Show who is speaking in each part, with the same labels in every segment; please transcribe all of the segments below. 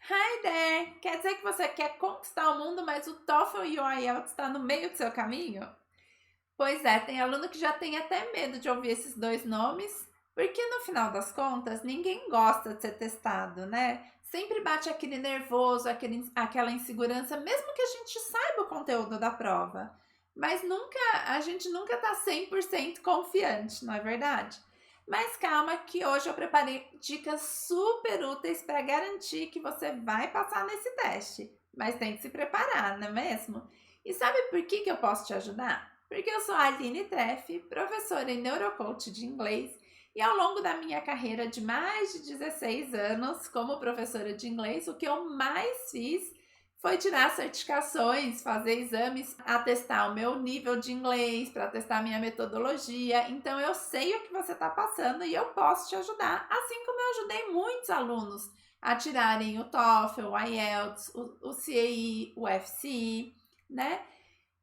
Speaker 1: Hi there! Quer dizer que você quer conquistar o mundo, mas o TOEFL e o IELTS está no meio do seu caminho? Pois é, tem aluno que já tem até medo de ouvir esses dois nomes, porque no final das contas ninguém gosta de ser testado, né? Sempre bate aquele nervoso, aquela insegurança, mesmo que a gente saiba o conteúdo da prova. Mas a gente nunca tá 100% confiante, não é verdade? Mas calma que hoje eu preparei dicas super úteis para garantir que você vai passar nesse teste. Mas tem que se preparar, não é mesmo? E sabe por que eu posso te ajudar? Porque eu sou a Aline Treff, professora e neurocoach de inglês, e ao longo da minha carreira de mais de 16 anos como professora de inglês, o que eu mais fiz foi tirar certificações, fazer exames, atestar o meu nível de inglês, para testar a minha metodologia. Então eu sei o que você está passando e eu posso te ajudar, assim como eu ajudei muitos alunos a tirarem o TOEFL, o IELTS, o CAE, o FCE, né?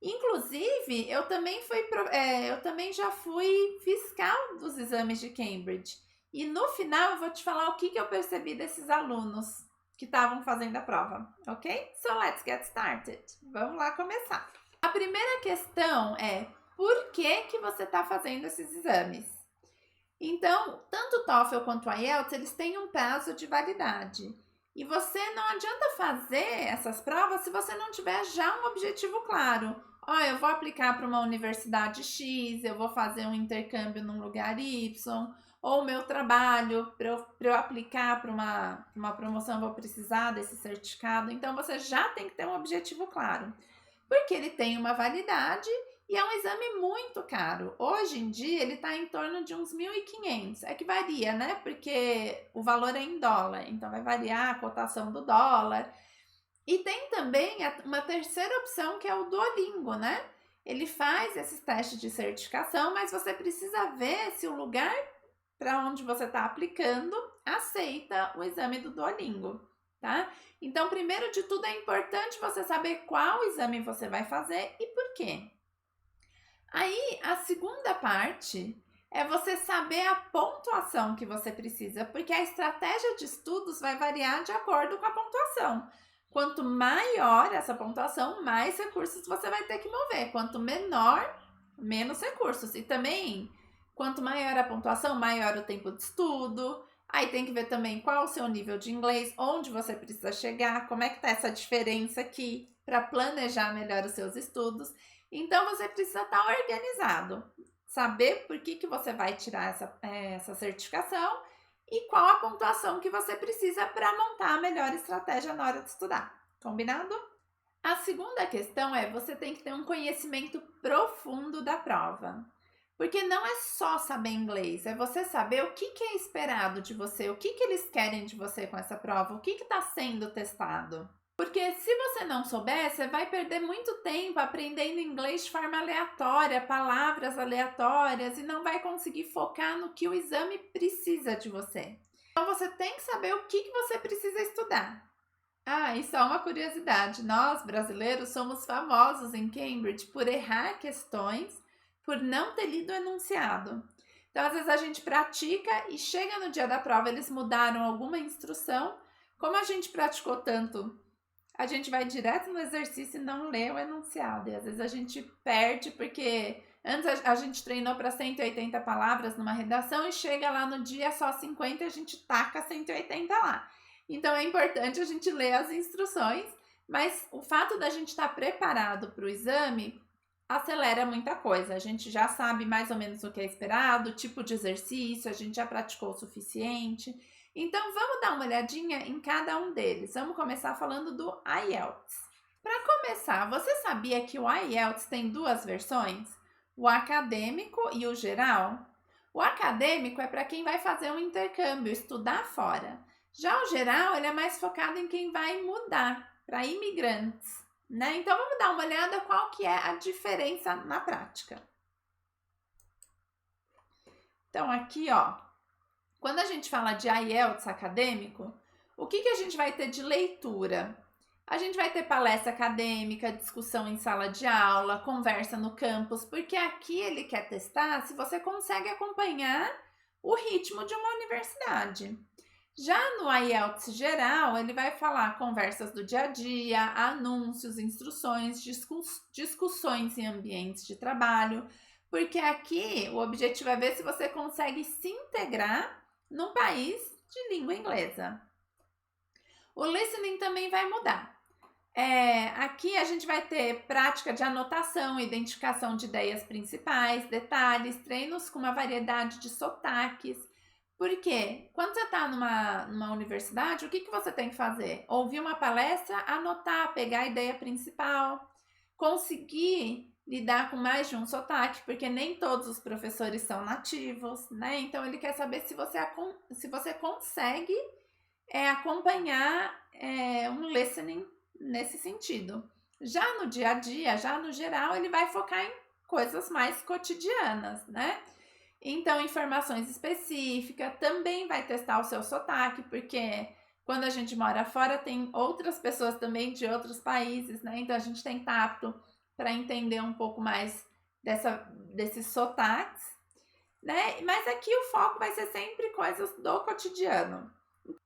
Speaker 1: Inclusive, eu também já fui fiscal dos exames de Cambridge. E no final eu vou te falar o que eu percebi desses alunos que estavam fazendo a prova, ok? So let's get started. Vamos lá começar. A primeira questão é por que você está fazendo esses exames? Então, tanto o TOEFL quanto o IELTS, eles têm um prazo de validade. E você não adianta fazer essas provas se você não tiver já um objetivo claro. Ó, eu vou aplicar para uma universidade X, eu vou fazer um intercâmbio num lugar Y, ou o meu trabalho, para eu aplicar para uma promoção, eu vou precisar desse certificado. Então, você já tem que ter um objetivo claro, porque ele tem uma validade e é um exame muito caro. Hoje em dia ele está em torno de uns 1.500. É que varia, né? Porque o valor é em dólar, então vai variar a cotação do dólar. E tem também uma terceira opção que é o Duolingo, né? Ele faz esses testes de certificação, mas você precisa ver se o lugar para onde você está aplicando aceita o exame do Duolingo, tá? Então, primeiro de tudo, é importante você saber qual exame você vai fazer e por quê. Aí, a segunda parte é você saber a pontuação que você precisa, porque a estratégia de estudos vai variar de acordo com a pontuação. Quanto maior essa pontuação, mais recursos você vai ter que mover. Quanto menor, menos recursos. E também, quanto maior a pontuação, maior o tempo de estudo. Aí tem que ver também qual o seu nível de inglês, onde você precisa chegar, como é que tá essa diferença aqui para planejar melhor os seus estudos. Então você precisa estar organizado, saber por que você vai tirar essa certificação e qual a pontuação que você precisa para montar a melhor estratégia na hora de estudar. Combinado? A segunda questão é você tem que ter um conhecimento profundo da prova. Porque não é só saber inglês, é você saber o que é esperado de você, o que eles querem de você com essa prova, o que está sendo testado. Porque se você não souber, você vai perder muito tempo aprendendo inglês de forma aleatória, palavras aleatórias, e não vai conseguir focar no que o exame precisa de você. Então você tem que saber o que você precisa estudar. Ah, e só uma curiosidade: nós brasileiros somos famosos em Cambridge por errar questões, por não ter lido o enunciado. Então, às vezes a gente pratica e chega no dia da prova, eles mudaram alguma instrução. Como a gente praticou tanto, a gente vai direto no exercício e não lê o enunciado. E às vezes a gente perde porque antes a gente treinou para 180 palavras numa redação e chega lá no dia só 50 e a gente taca 180 lá. Então é importante a gente ler as instruções, mas o fato da gente estar preparado para o exame acelera muita coisa. A gente já sabe mais ou menos o que é esperado, o tipo de exercício, a gente já praticou o suficiente. Então vamos dar uma olhadinha em cada um deles. Vamos começar falando do IELTS. Para começar, você sabia que o IELTS tem duas versões? O acadêmico e o geral? O acadêmico é para quem vai fazer um intercâmbio, estudar fora. Já o geral, ele é mais focado em quem vai mudar, para imigrantes, né? Então vamos dar uma olhada qual que é a diferença na prática. Então aqui, ó, quando a gente fala de IELTS acadêmico, o que a gente vai ter de leitura? A gente vai ter palestra acadêmica, discussão em sala de aula, conversa no campus, porque aqui ele quer testar se você consegue acompanhar o ritmo de uma universidade. Já no IELTS geral, ele vai falar conversas do dia a dia, anúncios, instruções, discussões em ambientes de trabalho, porque aqui o objetivo é ver se você consegue se integrar num país de língua inglesa. O listening também vai mudar. Aqui a gente vai ter prática de anotação, identificação de ideias principais, detalhes, treinos com uma variedade de sotaques. Porque quando você está numa universidade, o que você tem que fazer? Ouvir uma palestra, anotar, pegar a ideia principal, conseguir lidar com mais de um sotaque, porque nem todos os professores são nativos, né? Então ele quer saber se você consegue acompanhar um listening nesse sentido. Já no dia a dia, já no geral, ele vai focar em coisas mais cotidianas, né? Então, informações específicas, também vai testar o seu sotaque, porque quando a gente mora fora, tem outras pessoas também de outros países, né? Então, a gente tem que estar apto para entender um pouco mais desses sotaques, né? Mas aqui o foco vai ser sempre coisas do cotidiano.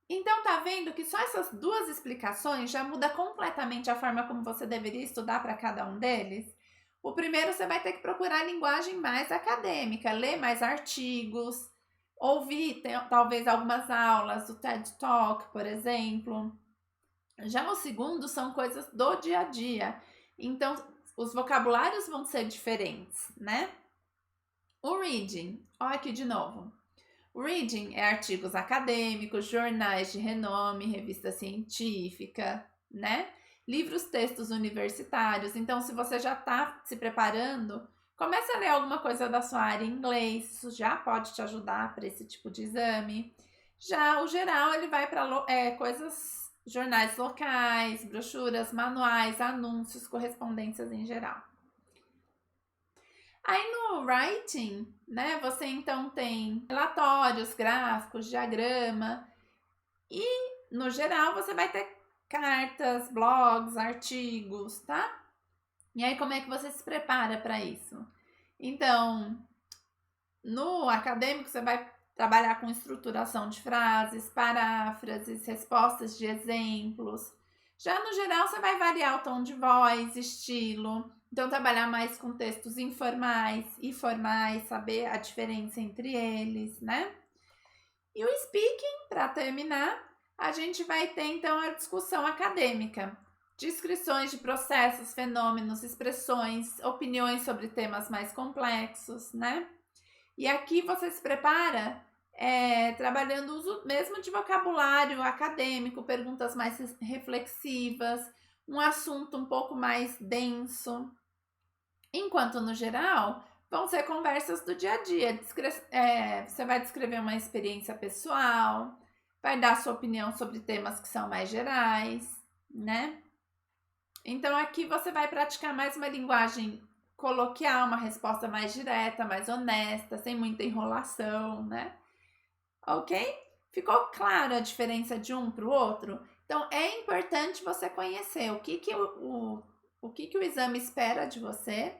Speaker 1: Então, tá vendo que só essas duas explicações já muda completamente a forma como você deveria estudar para cada um deles? O primeiro, você vai ter que procurar linguagem mais acadêmica, ler mais artigos, ouvir talvez algumas aulas do TED Talk, por exemplo. Já o segundo são coisas do dia a dia. Então, os vocabulários vão ser diferentes, né? O reading, olha aqui de novo. Reading é artigos acadêmicos, jornais de renome, revista científica, né? Livros, textos universitários. Então, se você já está se preparando, comece a ler alguma coisa da sua área em inglês. Isso já pode te ajudar para esse tipo de exame. Já o geral, ele vai para coisas, jornais locais, brochuras, manuais, anúncios, correspondências em geral. Aí no writing, né, você então tem relatórios, gráficos, diagrama e no geral você vai ter cartas, blogs, artigos, tá? E aí como é que você se prepara para isso? Então, no acadêmico você vai trabalhar com estruturação de frases, paráfrases, respostas de exemplos. Já no geral você vai variar o tom de voz, estilo. Então, trabalhar mais com textos informais e formais, saber a diferença entre eles, né? E o speaking, para terminar, a gente vai ter então a discussão acadêmica, descrições de processos, fenômenos, expressões, opiniões sobre temas mais complexos, né? E aqui você se prepara trabalhando o uso mesmo de vocabulário acadêmico, perguntas mais reflexivas, um assunto um pouco mais denso. Enquanto no geral, vão ser conversas do dia a dia. Você vai descrever uma experiência pessoal, vai dar sua opinião sobre temas que são mais gerais, né? Então aqui você vai praticar mais uma linguagem coloquial, uma resposta mais direta, mais honesta, sem muita enrolação, né? Ok? Ficou clara a diferença de um para o outro? Então é importante você conhecer o que o exame espera de você.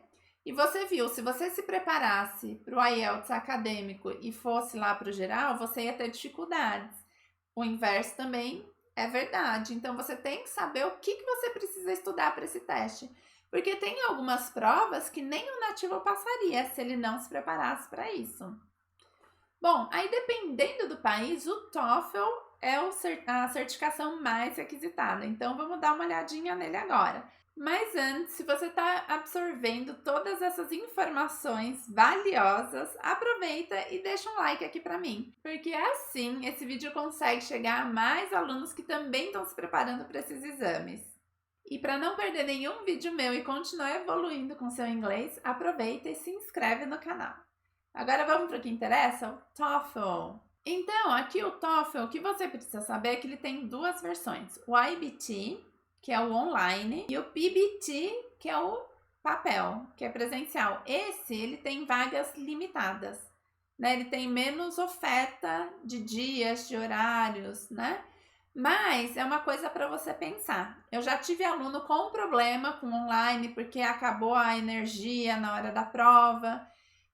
Speaker 1: E você viu, se você se preparasse para o IELTS acadêmico e fosse lá para o geral, você ia ter dificuldades. O inverso também é verdade. Então, você tem que saber o que você precisa estudar para esse teste. Porque tem algumas provas que nem o nativo passaria se ele não se preparasse para isso. Bom, aí dependendo do país, o TOEFL é a certificação mais requisitada. Então, vamos dar uma olhadinha nele agora. Mas antes, se você está absorvendo todas essas informações valiosas, aproveita e deixa um like aqui para mim, porque assim esse vídeo consegue chegar a mais alunos que também estão se preparando para esses exames. E para não perder nenhum vídeo meu e continuar evoluindo com seu inglês, aproveita e se inscreve no canal. Agora vamos para o que interessa, o TOEFL. Então, aqui o TOEFL, o que você precisa saber é que ele tem duas versões, o IBT, que é o online, e o PBT, que é o papel, que é presencial. Ele tem vagas limitadas, né? Ele tem menos oferta de dias, de horários, né? Mas é uma coisa para você pensar. Eu já tive aluno com problema com online, porque acabou a energia na hora da prova.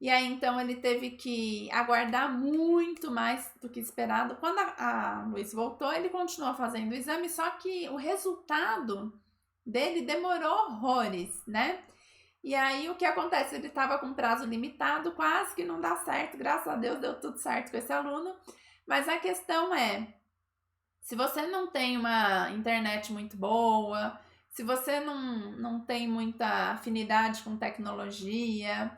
Speaker 1: E aí, então, ele teve que aguardar muito mais do que esperado. Quando a Luiz voltou, ele continuou fazendo o exame, só que o resultado dele demorou horrores, né? E aí, o que acontece? Ele estava com prazo limitado, quase que não dá certo. Graças a Deus, deu tudo certo com esse aluno. Mas a questão é, se você não tem uma internet muito boa, se você não tem muita afinidade com tecnologia,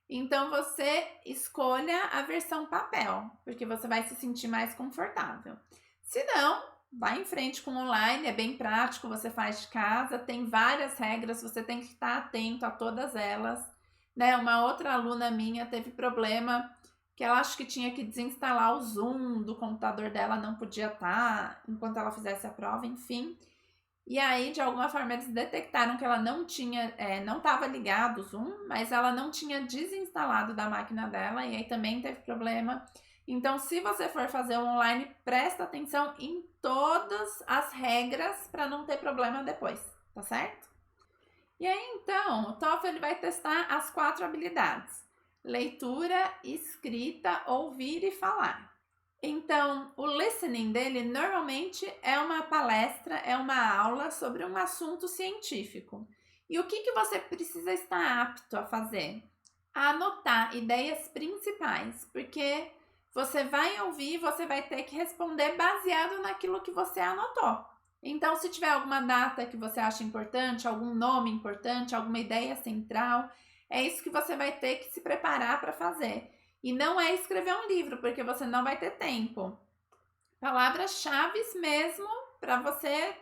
Speaker 1: então você escolha a versão papel, porque você vai se sentir mais confortável. Se não, vá em frente com online, é bem prático, você faz de casa, tem várias regras, você tem que estar atento a todas elas. Né? Uma outra aluna minha teve problema que ela acho que tinha que desinstalar o Zoom do computador dela, não podia estar enquanto ela fizesse a prova, enfim. E aí, de alguma forma, eles detectaram que ela não tinha, não estava ligado o Zoom, mas ela não tinha desinstalado da máquina dela, e aí também teve problema. Então, se você for fazer um online, presta atenção em todas as regras para não ter problema depois, tá certo? E aí, então, o TOEFL ele vai testar as 4 habilidades: leitura, escrita, ouvir e falar. Então, o listening dele normalmente é uma palestra, é uma aula sobre um assunto científico. E o que você precisa estar apto a fazer? A anotar ideias principais, porque você vai ouvir, você vai ter que responder baseado naquilo que você anotou. Então, se tiver alguma data que você acha importante, algum nome importante, alguma ideia central, é isso que você vai ter que se preparar para fazer. E não é escrever um livro, porque você não vai ter tempo. Palavras-chave mesmo para você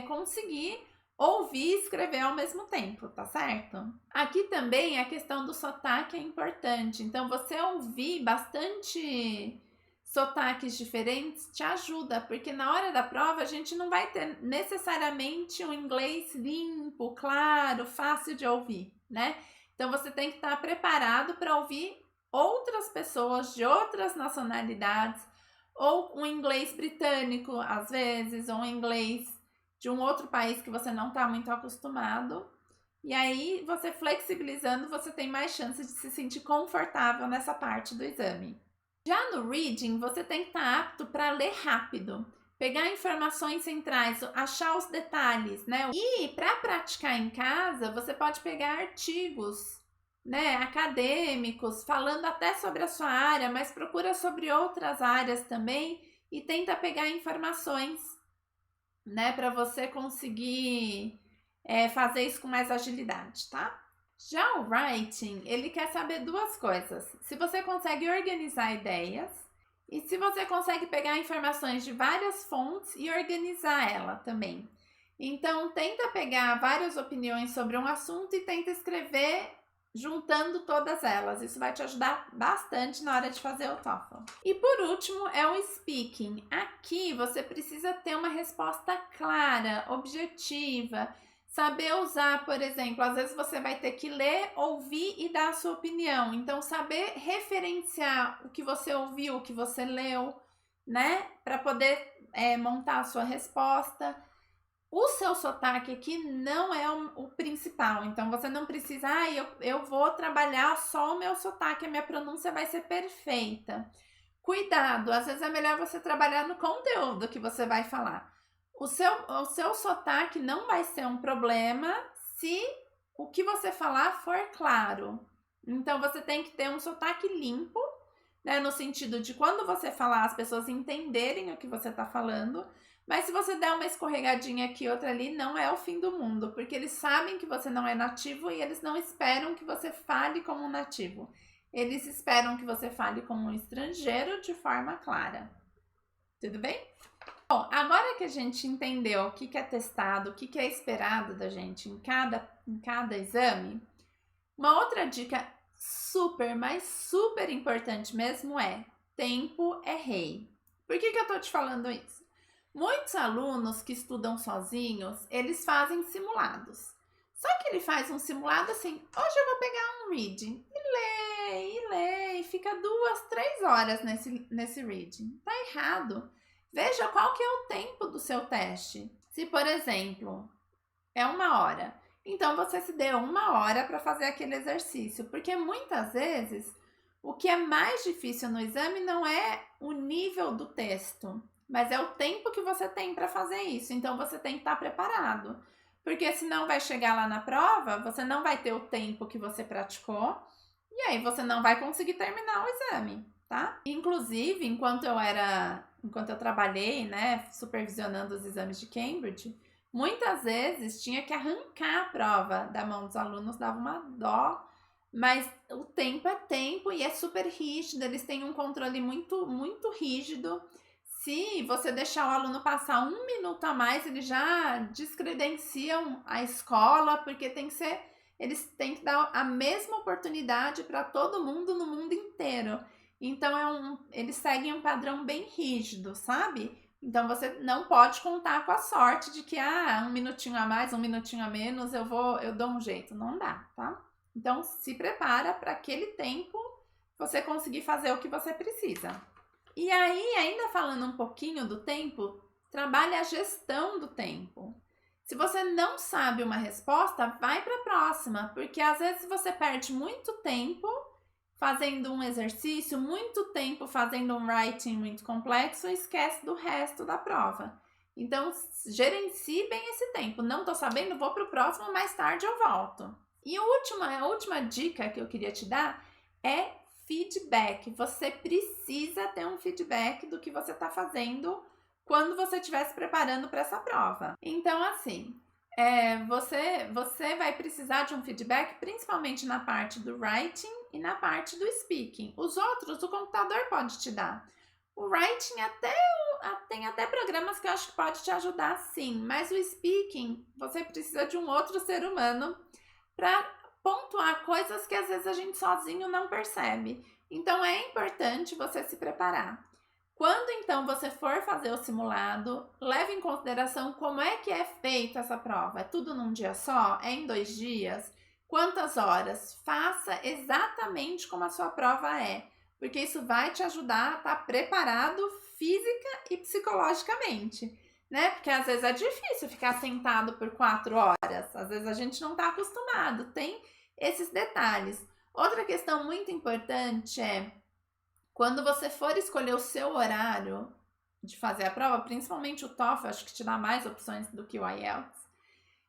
Speaker 1: conseguir ouvir e escrever ao mesmo tempo, tá certo? Aqui também a questão do sotaque é importante. Então, você ouvir bastante sotaques diferentes te ajuda, porque na hora da prova a gente não vai ter necessariamente um inglês limpo, claro, fácil de ouvir, né? Então, você tem que estar preparado para ouvir outras pessoas de outras nacionalidades, ou um inglês britânico, às vezes, ou um inglês de um outro país que você não está muito acostumado. E aí, você flexibilizando, você tem mais chances de se sentir confortável nessa parte do exame. Já no reading, você tem que estar apto para ler rápido, pegar informações centrais, achar os detalhes, né? E para praticar em casa, você pode pegar artigos, né, acadêmicos, falando até sobre a sua área, mas procura sobre outras áreas também e tenta pegar informações, né, para você conseguir fazer isso com mais agilidade, tá? Já o writing, ele quer saber 2 coisas: se você consegue organizar ideias e se você consegue pegar informações de várias fontes e organizar ela também. Então, tenta pegar várias opiniões sobre um assunto e tenta escrever juntando todas elas. Isso vai te ajudar bastante na hora de fazer o TOEFL. E por último é o speaking. Aqui você precisa ter uma resposta clara, objetiva, saber usar, por exemplo, às vezes você vai ter que ler, ouvir e dar a sua opinião. Então, saber referenciar o que você ouviu, o que você leu, né? Para poder montar a sua resposta. O seu sotaque aqui não é o principal, então você não precisa, eu vou trabalhar só o meu sotaque, a minha pronúncia vai ser perfeita. Cuidado, às vezes é melhor você trabalhar no conteúdo que você vai falar. O seu sotaque não vai ser um problema se o que você falar for claro. Então você tem que ter um sotaque limpo, né, no sentido de quando você falar as pessoas entenderem o que você está falando. Mas se você der uma escorregadinha aqui, outra ali, não é o fim do mundo, porque eles sabem que você não é nativo e eles não esperam que você fale como um nativo. Eles esperam que você fale como um estrangeiro de forma clara. Tudo bem? Bom, agora que a gente entendeu o que é testado, o que é esperado da gente em cada exame, uma outra dica super, mas super importante mesmo é: tempo é rei. Por que eu tô te falando isso? Muitos alunos que estudam sozinhos, eles fazem simulados. Só que ele faz um simulado assim: hoje eu vou pegar um reading e lê, e fica 2, 3 horas nesse reading. Tá errado. Veja qual que é o tempo do seu teste. Se, por exemplo, é 1 hora, Então você se dê 1 hora para fazer aquele exercício, porque muitas vezes o que é mais difícil no exame não é o nível do texto, mas é o tempo que você tem para fazer isso. Então você tem que estar preparado, porque senão vai chegar lá na prova, você não vai ter o tempo que você praticou e aí você não vai conseguir terminar o exame, tá? Inclusive, enquanto eu trabalhei, né, supervisionando os exames de Cambridge, muitas vezes tinha que arrancar a prova da mão dos alunos, dava uma dó, mas o tempo é tempo e é super rígido, eles têm um controle muito, muito rígido. Se você deixar o aluno passar 1 minuto a mais, eles já descredenciam a escola, porque eles têm que dar a mesma oportunidade para todo mundo no mundo inteiro. Então eles seguem um padrão bem rígido, sabe? Então você não pode contar com a sorte de que 1 minutinho a mais, 1 minutinho a menos, eu dou um jeito. Não dá, tá? Então se prepara para aquele tempo você conseguir fazer o que você precisa. E aí, ainda falando um pouquinho do tempo, trabalhe a gestão do tempo. Se você não sabe uma resposta, vai para a próxima, porque às vezes você perde muito tempo fazendo um exercício, muito tempo fazendo um writing muito complexo e esquece do resto da prova. Então, gerencie bem esse tempo. Não estou sabendo, vou para o próximo, mais tarde eu volto. E a última dica que eu queria te dar é feedback. Você precisa ter um feedback do que você está fazendo quando você estiver se preparando para essa prova. Então, assim, você vai precisar de um feedback principalmente na parte do writing e na parte do speaking. Os outros, o computador pode te dar. O writing tem até programas que eu acho que pode te ajudar, sim, mas o speaking, você precisa de um outro ser humano para pontuar coisas que às vezes a gente sozinho não percebe. Então é importante você se preparar. Quando então você for fazer o simulado, leve em consideração como é que é feita essa prova. É tudo num dia só? É em 2 dias? Quantas horas? Faça exatamente como a sua prova é, porque isso vai te ajudar a estar preparado física e psicologicamente, né? Porque às vezes é difícil ficar sentado por 4 horas, às vezes a gente não está acostumado, tem esses detalhes. Outra questão muito importante é, quando você for escolher o seu horário de fazer a prova, principalmente o TOEFL, acho que te dá mais opções do que o IELTS,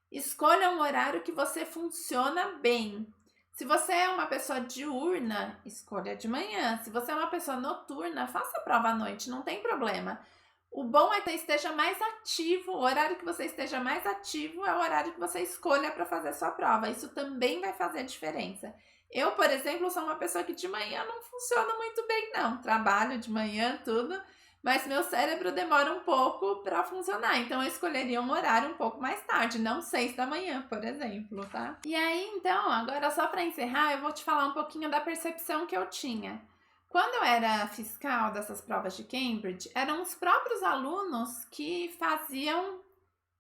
Speaker 1: escolha um horário que você funciona bem. Se você é uma pessoa diurna, escolha de manhã. Se você é uma pessoa noturna, faça a prova à noite, não tem problema. O bom é que você esteja mais ativo, o horário que você esteja mais ativo é o horário que você escolha para fazer a sua prova. Isso também vai fazer diferença. Eu, por exemplo, sou uma pessoa que de manhã não funciona muito bem, não. Trabalho de manhã, tudo, mas meu cérebro demora um pouco para funcionar. Então, eu escolheria um horário um pouco mais tarde, não 6 da manhã, por exemplo, tá? E aí, então, agora só para encerrar, eu vou te falar um pouquinho da percepção que eu tinha. Quando eu era fiscal dessas provas de Cambridge, eram os próprios alunos que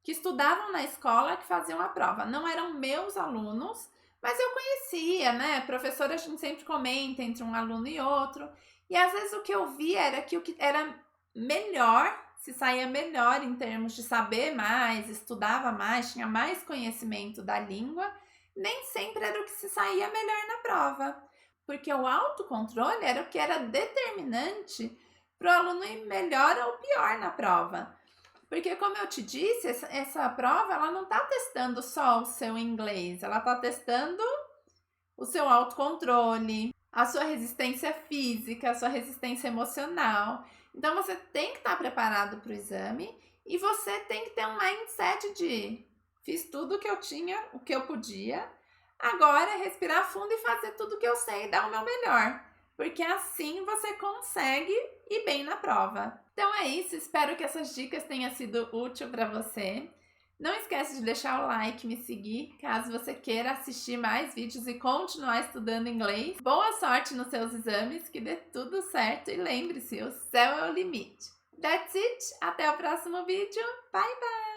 Speaker 1: estudavam na escola que faziam a prova. Não eram meus alunos, mas eu conhecia, né? Professora, a gente sempre comenta entre um aluno e outro. E às vezes o que eu via era que o que era melhor, se saía melhor em termos de saber mais, estudava mais, tinha mais conhecimento da língua, nem sempre era o que se saía melhor na prova. Porque o autocontrole era o que era determinante para o aluno ir melhor ou pior na prova. Porque, como eu te disse, essa prova ela não está testando só o seu inglês, ela está testando o seu autocontrole, a sua resistência física, a sua resistência emocional. Então, você tem que estar preparado para o exame e você tem que ter um mindset de fiz tudo o que eu tinha, o que eu podia. Agora é respirar fundo e fazer tudo o que eu sei e dar o meu melhor. Porque assim você consegue ir bem na prova. Então é isso, espero que essas dicas tenham sido úteis para você. Não esquece de deixar o like, me seguir, caso você queira assistir mais vídeos e continuar estudando inglês. Boa sorte nos seus exames, que dê tudo certo e lembre-se, o céu é o limite. That's it, até o próximo vídeo, bye bye!